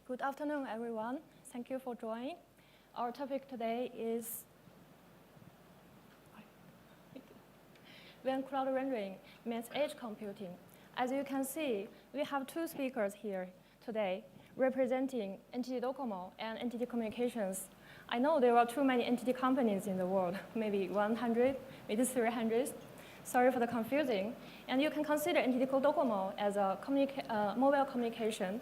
Good afternoon, everyone. Thank you for joining. Our topic today is when cloud rendering meets edge computing. As you can see, we have two speakers here today representing NTT DOCOMO and NTT Communications. I know there are too many NTT companies in the world, maybe 100, maybe 300. Sorry for the confusing. And you can consider NTT DOCOMO as a mobile communication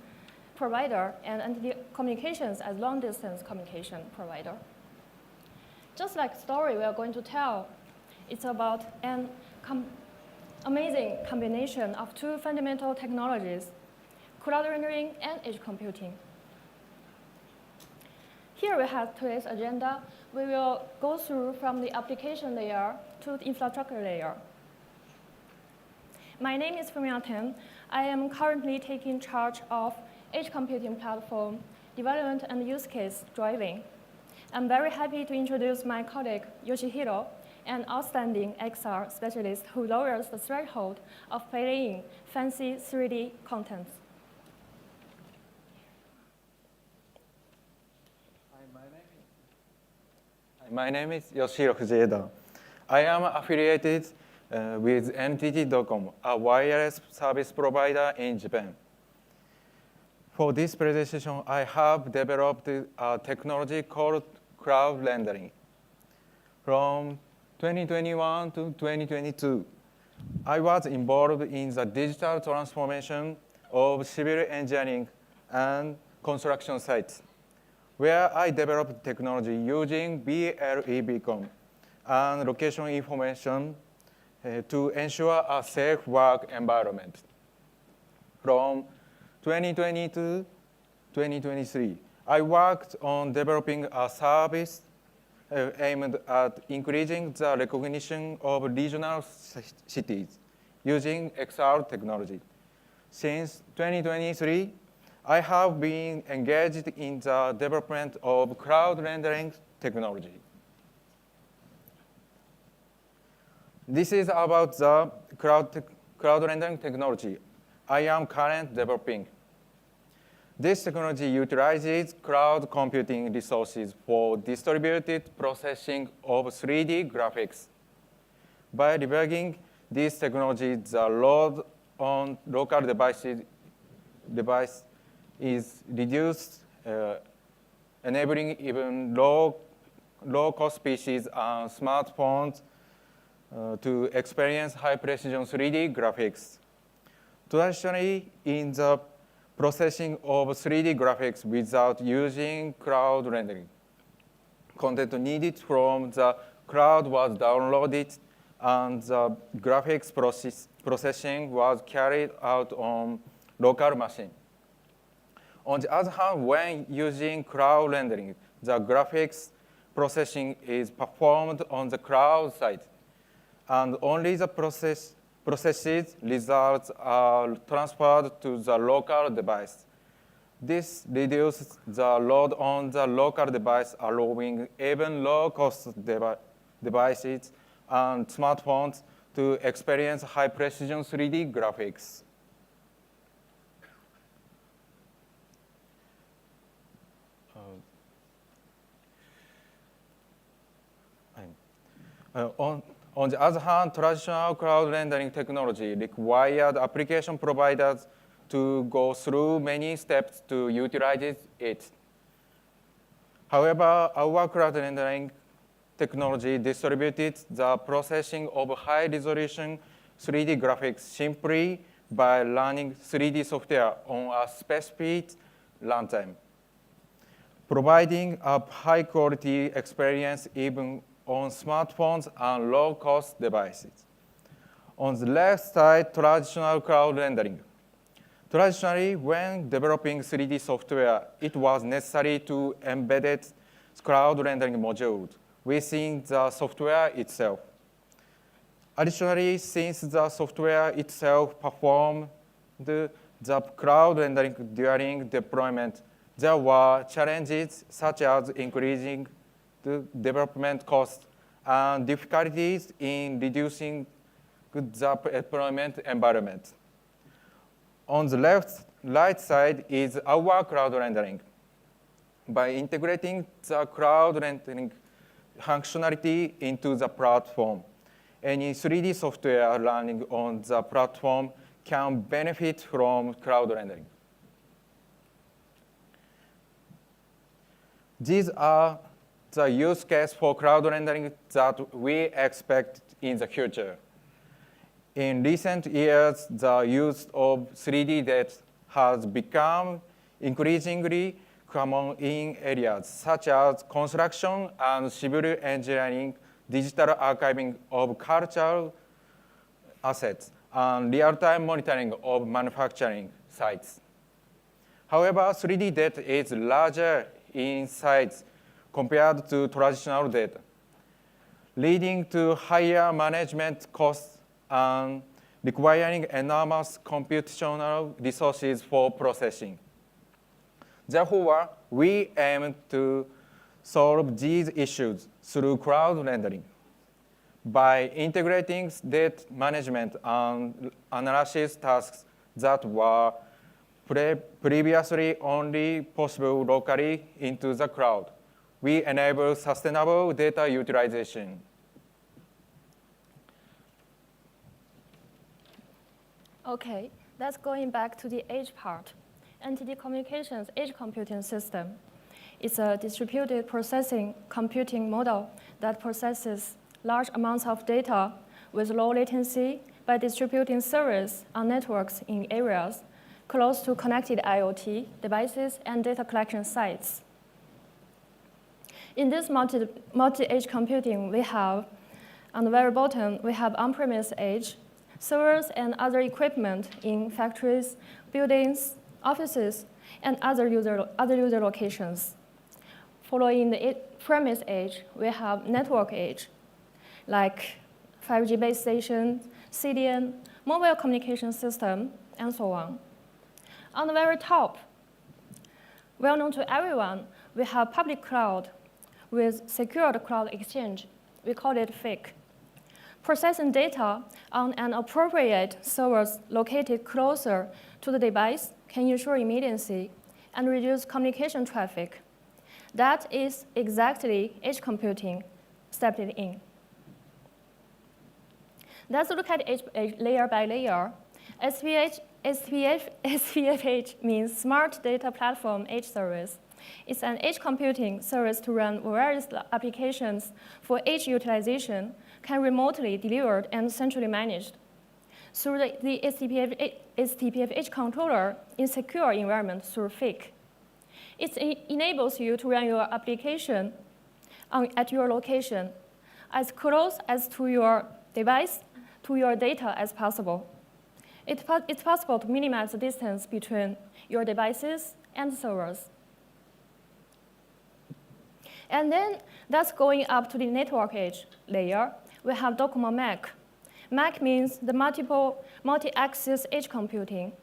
provider and NTT Communications as long-distance communication provider. Just like the story we are going to tell, it's about an amazing combination of two fundamental technologies, cloud rendering and edge computing. Here we have today's agenda. We will go through from the application layer to the infrastructure layer. My name is Fumia Ten. I am currently taking charge of edge computing platform development and use case driving. I'm very happy to introduce my colleague Yoshihiro, an outstanding XR specialist who lowers the threshold of playing fancy 3D content. My name is Yoshihiro Fujieda. I am affiliated with NTT DOCOMO, a wireless service provider in Japan. For this presentation, I have developed a technology called cloud rendering. From 2021 to 2022, I was involved in the digital transformation of civil engineering and construction sites, where I developed technology using BLE beacon and location information to ensure a safe work environment. From 2020 to 2023, I worked on developing a service aimed at increasing the recognition of regional cities using XR technology. Since 2023, I have been engaged in the development of cloud rendering technology. This is about the cloud rendering technology I am currently developing. This technology utilizes cloud computing resources for distributed processing of 3D graphics. By debugging this technology, the load on local device is reduced, enabling even low-cost PCs and smartphones to experience high-precision 3D graphics. Traditionally, in the processing of 3D graphics without using cloud rendering, content needed from the cloud was downloaded and the graphics processing was carried out on local machine. On the other hand, when using cloud rendering, the graphics processing is performed on the cloud side, and only the processed results are transferred to the local device. This reduces the load on the local device, allowing even low-cost devices and smartphones to experience high-precision 3D graphics. On the other hand, traditional cloud rendering technology required application providers to go through many steps to utilize it. However, our cloud rendering technology distributed the processing of high-resolution 3D graphics simply by running 3D software on a specific runtime, providing a high-quality experience even on smartphones and low-cost devices. On the left side, traditional cloud rendering. Traditionally, when developing 3D software, it was necessary to embed cloud rendering modules within the software itself. Additionally, since the software itself performed the cloud rendering during deployment, there were challenges such as increasing the development costs and difficulties in reducing the deployment environment. On the left right side is our cloud rendering. By integrating the cloud rendering functionality into the platform, any 3D software running on the platform can benefit from cloud rendering. These are the use case for cloud rendering that we expect in the future. In recent years, the use of 3D data has become increasingly common in areas such as construction and civil engineering, digital archiving of cultural assets, and real-time monitoring of manufacturing sites. However, 3D data is larger in size compared to traditional data, leading to higher management costs and requiring enormous computational resources for processing. Therefore, we aim to solve these issues through cloud rendering. By integrating data management and analysis tasks that were previously only possible locally into the cloud, we enable sustainable data utilization. Okay, that's going back to the edge part. NTT Communications edge computing system is a distributed processing computing model that processes large amounts of data with low latency by distributing servers on networks in areas close to connected IoT devices and data collection sites. In this multi-edge computing, we have, on the very bottom, we have on-premise edge, servers and other equipment in factories, buildings, offices, and other user locations. Following the premise edge, we have network edge, like 5G base stations, CDN, mobile communication system, and so on. On the very top, well known to everyone, we have public cloud with secured cloud exchange. We call it FIC. Processing data on an appropriate server located closer to the device can ensure immediacy and reduce communication traffic. That is exactly edge computing stepped in. Let's look at edge layer by layer. SPFH means Smart Data Platform Edge Service. It's an edge computing service to run various applications for edge utilization, can remotely delivered and centrally managed. Through the SPF edge controller in secure environment through FIC. It enables you to run your application at your location as close as to your device, to your data as possible. It's possible to minimize the distance between your devices and servers. And then that's going up to the network edge layer. We have DOCOMO MAC. MAC means the multi-axis edge computing.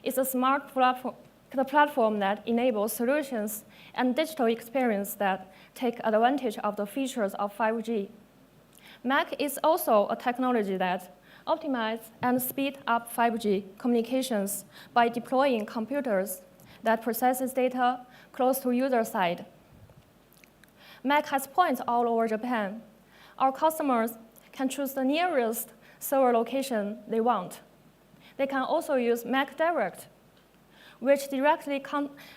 It's a smart platform that enables solutions and digital experience that take advantage of the features of 5G. MAC is also a technology that optimizes and speeds up 5G communications by deploying computers that processes data close to user side. MAC has points all over Japan. Our customers can choose the nearest server location they want. They can also use MAC Direct, which directly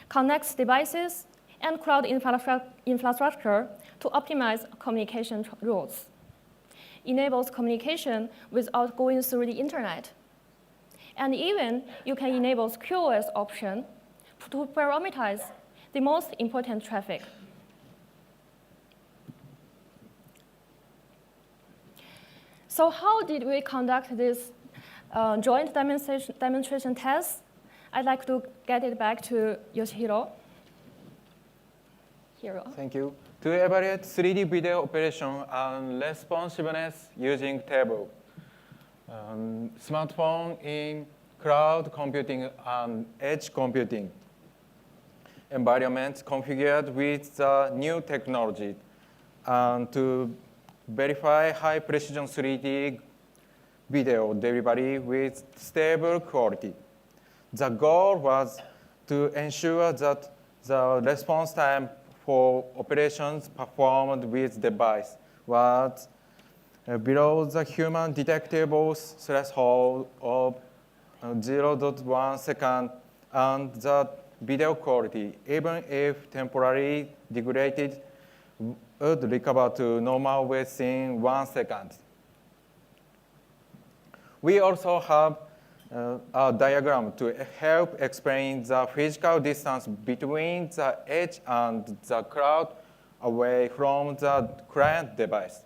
connects devices and cloud infrastructure to optimize communication routes. Enables communication without going through the internet. And even you can enable QoS option to parameterize the most important traffic. So how did we conduct this joint demonstration test? I'd like to get it back to Yoshihiro. Thank you. To evaluate 3D video operation and responsiveness using table, smartphone in cloud computing and edge computing environments configured with the new technology, and to verify high precision 3D video delivery with stable quality. The goal was to ensure that the response time for operations performed with device was below the human detectable threshold of 0.1 second, and that video quality, even if temporarily degraded, would recover to normal within 1 second. We also have a diagram to help explain the physical distance between the edge and the cloud away from the client device.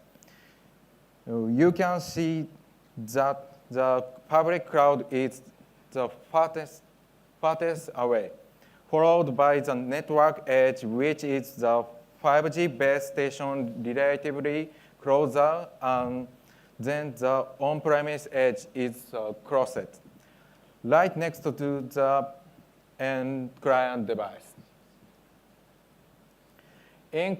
You can see that the public cloud is the farthest away, followed by the network edge, which is the 5G base station relatively closer, and then the on-premise edge is closest, right next to the end client device. In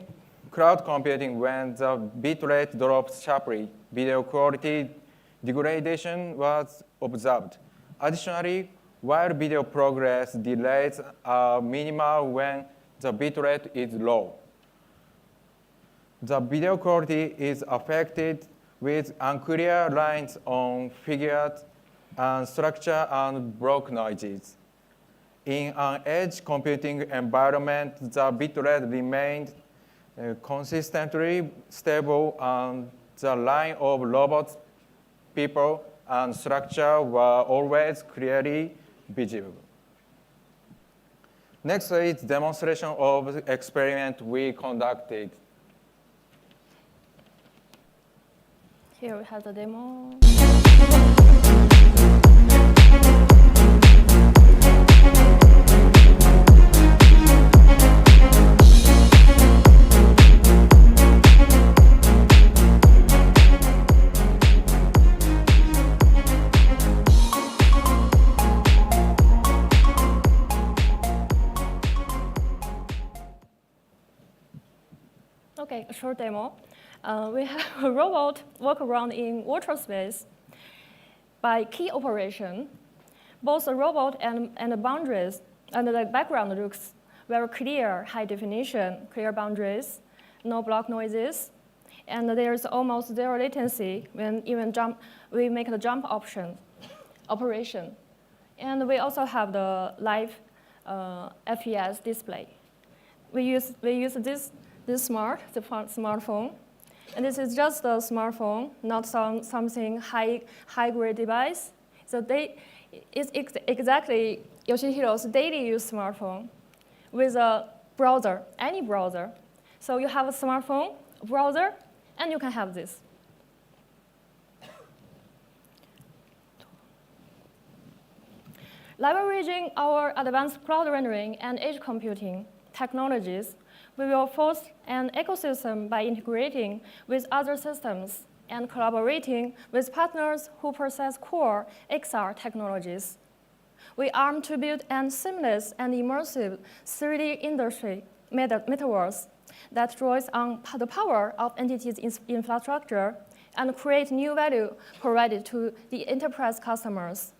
cloud computing, when the bitrate drops sharply, video quality degradation was observed. Additionally, while video progress delays are minimal when the bitrate is low, the video quality is affected with unclear lines on figures and structure and block noises. In an edge computing environment, the bitrate remained consistently stable, and the line of robots, people, and structure were always clearly visible. Next is demonstration of the experiment we conducted. Here we have the demo. Okay, a short demo. We have a robot walk around in water space by key operation. Both the robot and the boundaries and the background looks very clear, high definition, clear boundaries, no block noises, and there's almost zero latency when we make the jump operation. And we also have the live FES display. We use this smartphone. And this is just a smartphone, not something high-grade device. So it's exactly Yoshihiro's daily use smartphone with a browser, any browser. So you have a smartphone, a browser, and you can have this. Leveraging our advanced cloud rendering and edge computing technologies, we will foster an ecosystem by integrating with other systems and collaborating with partners who possess core XR technologies. We aim to build a seamless and immersive 3D industry metaverse that draws on the power of NTT's infrastructure and create new value provided to the enterprise customers.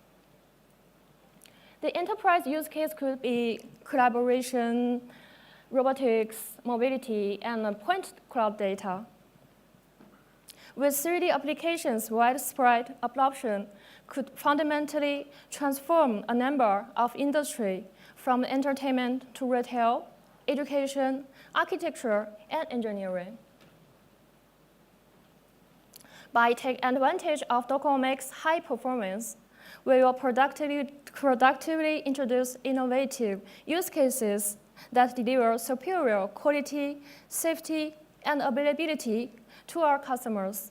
The enterprise use case could be collaboration, robotics, mobility, and point cloud data. With 3D applications, widespread adoption could fundamentally transform a number of industries from entertainment to retail, education, architecture, and engineering. By taking advantage of DOCOMO's high performance, we will productively introduce innovative use cases that deliver superior quality, safety, and availability to our customers,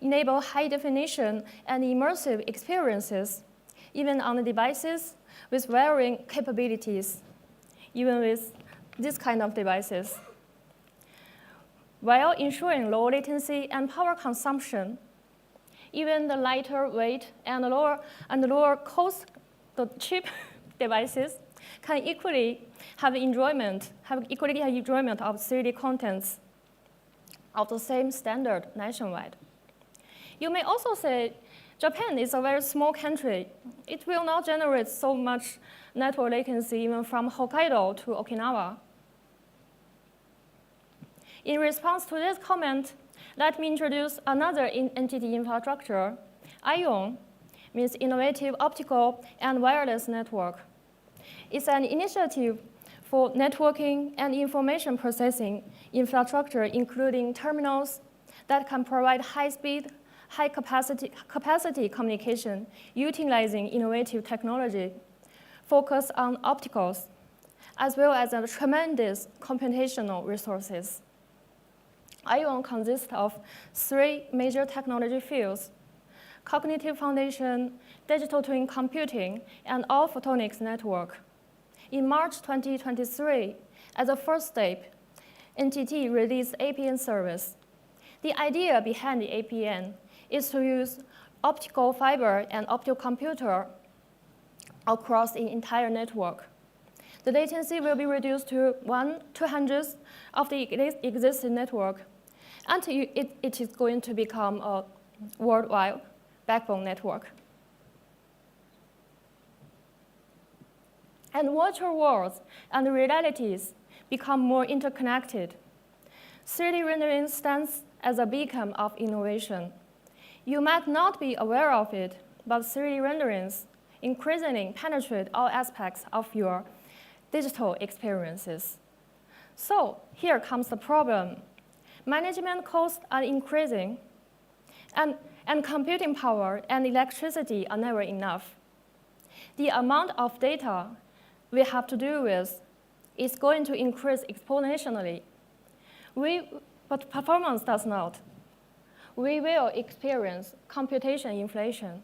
enable high-definition and immersive experiences, even on the devices with varying capabilities, even with this kind of devices, while ensuring low latency and power consumption. Even the lighter weight and lower cost, the cheap devices can equally have enjoyment of 3D contents of the same standard nationwide. You may also say Japan is a very small country. It will not generate so much network latency even from Hokkaido to Okinawa. In response to this comment, let me introduce another NTT infrastructure. ION means Innovative Optical and Wireless Network. It's an initiative for networking and information processing infrastructure, including terminals that can provide high-speed, high-capacity communication utilizing innovative technology, focus on opticals, as well as a tremendous computational resources. ION consists of 3 major technology fields: cognitive foundation, digital twin computing, and all-photonics network. In March 2023, as a first step, NTT released APN service. The idea behind the APN is to use optical fiber and optical computer across the entire network. The latency will be reduced to 1/200th of the existing network, until it is going to become a worldwide backbone network. And virtual worlds and realities become more interconnected. 3D rendering stands as a beacon of innovation. You might not be aware of it, but 3D renderings increasingly penetrate all aspects of your digital experiences. So here comes the problem. Management costs are increasing, and computing power and electricity are never enough. The amount of data we have to deal with is going to increase exponentially. But performance does not. We will experience computation inflation.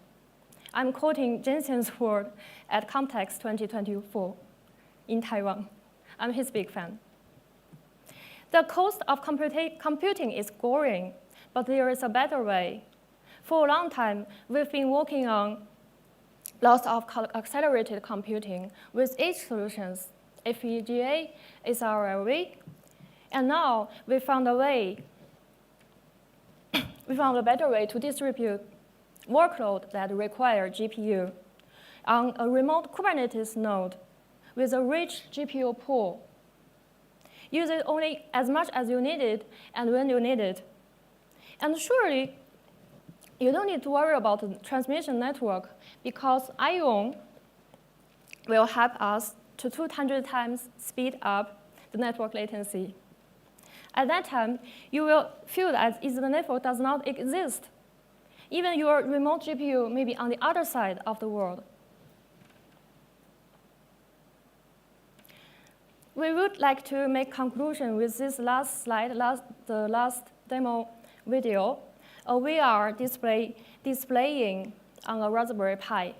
I'm quoting Jensen's word at Comtex 2024 in Taiwan. I'm his big fan. The cost of computing is growing, but there is a better way. For a long time, we've been working on lots of accelerated computing with edge solutions. FPGA is our way, and now we found a better way to distribute workload that require GPU on a remote Kubernetes node with a rich GPU pool. Use it only as much as you need it and when you need it. And surely, you don't need to worry about the transmission network because ION will help us to 200 times speed up the network latency. At that time, you will feel as if the network does not exist. Even your remote GPU may be on the other side of the world. We would like to make conclusion with this last slide, the last demo video. We are displaying on a Raspberry Pi,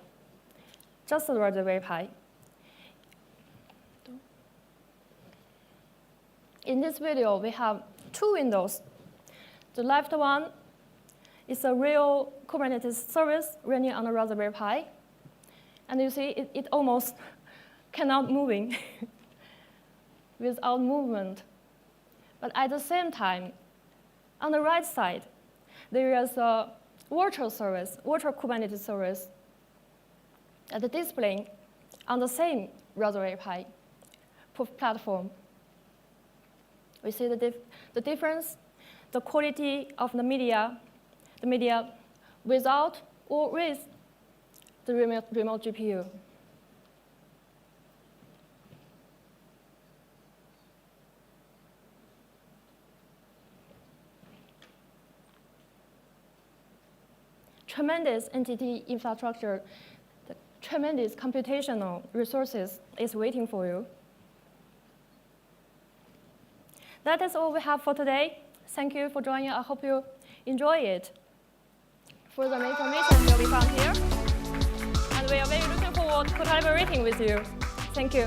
just a Raspberry Pi. In this video, we have 2 windows. The left one is a real Kubernetes service running on a Raspberry Pi. And you see it almost cannot moving without movement. But at the same time, on the right side, there is a virtual Kubernetes service that displaying on the same Raspberry Pi platform. We see the difference, the quality of the media without or with the remote GPU. Tremendous NTT infrastructure, the tremendous computational resources is waiting for you. That is all we have for today. Thank you for joining. I hope you enjoy it. Further information will be found here. And we are very looking forward to collaborating with you. Thank you.